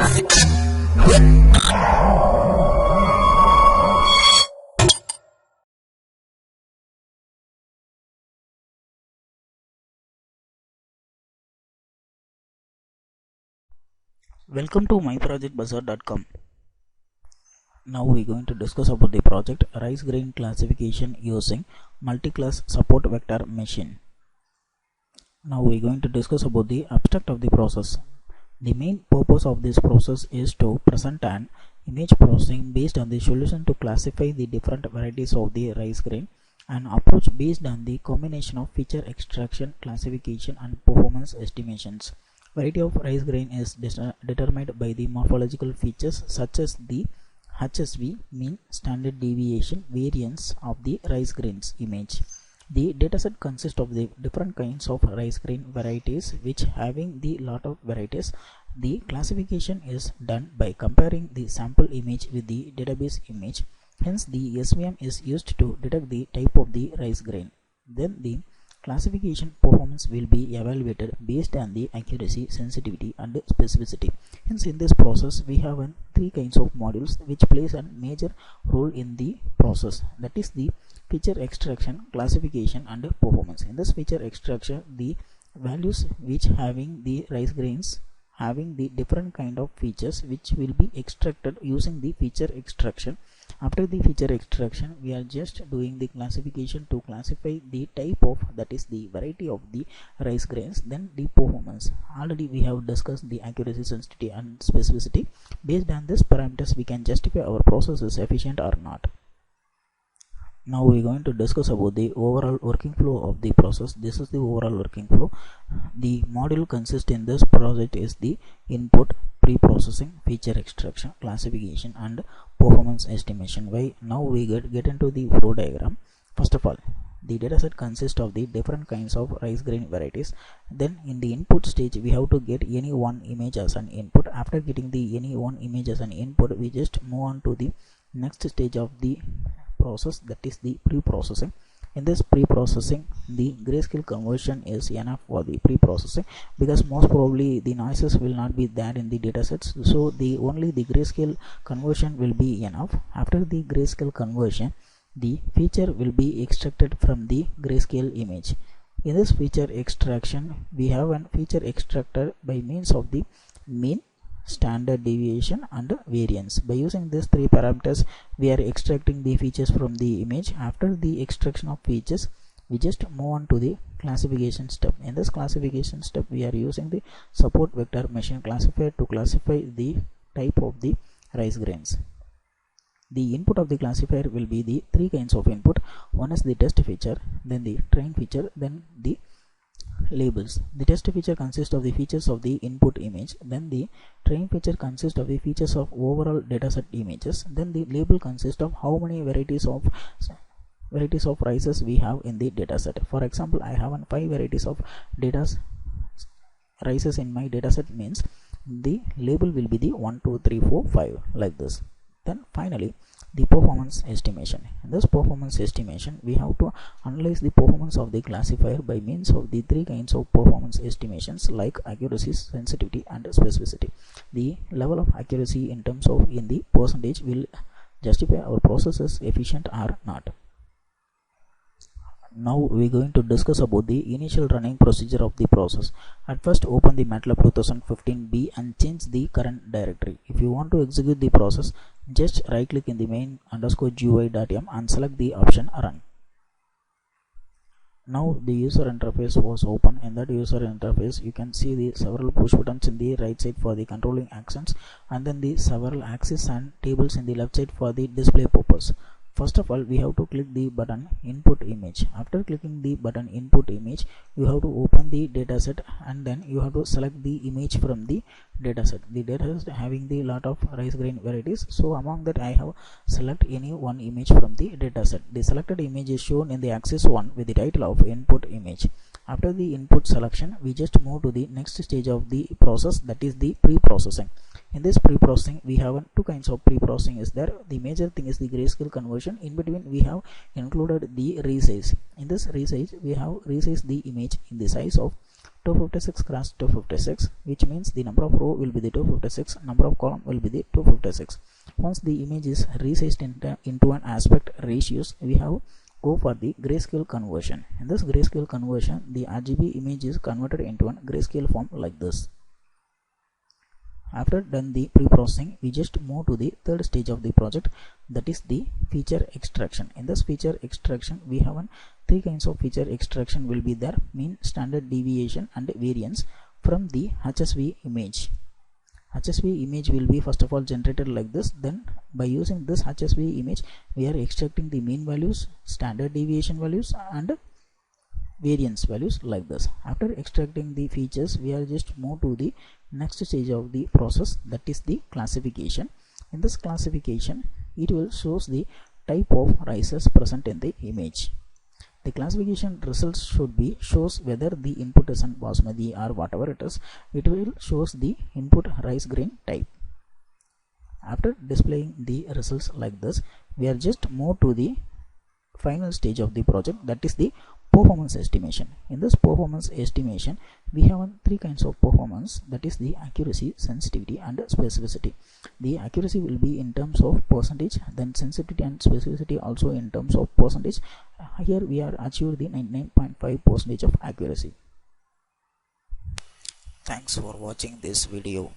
Welcome to myprojectBazaar.com. Now we are going to discuss about the project rice grain classification using multi-class support vector machine. Now we are going to discuss about the abstract of the process. The main purpose of this process is to present an image processing based on the solution to classify the different varieties of the rice grain, an approach based on the combination of feature extraction, classification and performance estimations. Variety of rice grain is determined by the morphological features such as the HSV, mean standard deviation, variance of the rice grains image. The dataset consists of the different kinds of rice grain varieties which having the lot of varieties. The classification is done by comparing the sample image with the database image. Hence the SVM is used to detect the type of the rice grain. Then the classification performance will be evaluated based on the accuracy, sensitivity and specificity. Hence in this process we have three kinds of modules which plays a major role in the process, that is the feature extraction, classification and performance. In this feature extraction, the values which having the rice grains having the different kind of features which will be extracted using the feature extraction. After the feature extraction, we are just doing the classification to classify the type of, that is the variety of the rice grains. Then the performance, already we have discussed the accuracy, sensitivity and specificity. Based on this parameters we can justify our process is efficient or not. Now we are going to discuss about the overall working flow of the process. This is the overall working flow. The module consists in this project is the input, pre-processing, feature extraction, classification and performance estimation. Why now we get into the flow diagram. First of all, the dataset consists of the different kinds of rice grain varieties. Then in the input stage we have to get any one image as an input. After getting the any one image as an input, we just move on to the next stage of the process, that is the pre-processing. In this pre-processing, the grayscale conversion is enough for the pre-processing because most probably the noises will not be there in the datasets, so only the grayscale conversion will be enough. After the grayscale conversion, the feature will be extracted from the grayscale image. In this feature extraction, we have a feature extractor by means of the mean, standard deviation and variance. By using these three parameters we are extracting the features from the image. After the extraction of features, we just move on to the classification step. In this classification step we are using the support vector machine classifier to classify the type of the rice grains. The input of the classifier will be the three kinds of input. One is the test feature, then the train feature, then the labels. The test feature consists of the features of the input image, then the train feature consists of the features of overall dataset images, then the label consists of how many varieties of rices we have in the dataset. For example, I have 5 varieties of rices in my dataset, means the label will be the 1, 2, 3, 4, 5 like this. Then finally the performance estimation. In this performance estimation we have to analyze the performance of the classifier by means of the three kinds of performance estimations like accuracy, sensitivity and specificity. The level of accuracy in terms of in the percentage will justify our process is efficient or not. Now we are going to discuss about the initial running procedure of the process. At first open the MATLAB 2015B and change the current directory. If you want to execute the process, just right click in the main_GUI.m and select the option run. Now the user interface was open. In that user interface you can see the several push buttons in the right side for the controlling actions, and then the several axes and tables in the left side for the display purpose. First of all, we have to click the button input image. After clicking the button input image, you have to open the dataset and then you have to select the image from the dataset. The dataset having the lot of rice grain varieties, so among that I have select any one image from the dataset. The selected image is shown in the axis 1 with the title of input image. After the input selection, we just move to the next stage of the process, that is the pre-processing. In this pre-processing we have two kinds of pre-processing is there. The major thing is the grayscale conversion. In between we have included the resize. In this resize we have resized the image in the size of 256 cross 256, which means the number of row will be the 256, number of column will be the 256. Once the image is resized into an aspect ratios, we have go for the grayscale conversion. In this grayscale conversion, the RGB image is converted into a grayscale form like this. After done the pre-processing, we just move to the third stage of the project, that is the feature extraction. In this feature extraction, we have three kinds of feature extraction will be there: mean, standard deviation and variance from the HSV image. HSV image will be first of all generated like this. Then by using this HSV image, we are extracting the mean values, standard deviation values and variance values like this. After extracting the features, we are just move to the next stage of the process, that is the classification. In this classification, it will shows the type of rises present in the image. The classification results should be shows whether the input is an basmati or whatever it is. It will shows the input rice grain type. After displaying the results like this, we are just move to the final stage of the project, that is the performance estimation. In this performance estimation, we have three kinds of performance, that is the accuracy, sensitivity and specificity. The accuracy will be in terms of percentage, then sensitivity and specificity also in terms of percentage. Here we are achieved the 99.5% of accuracy. Thanks for watching this video.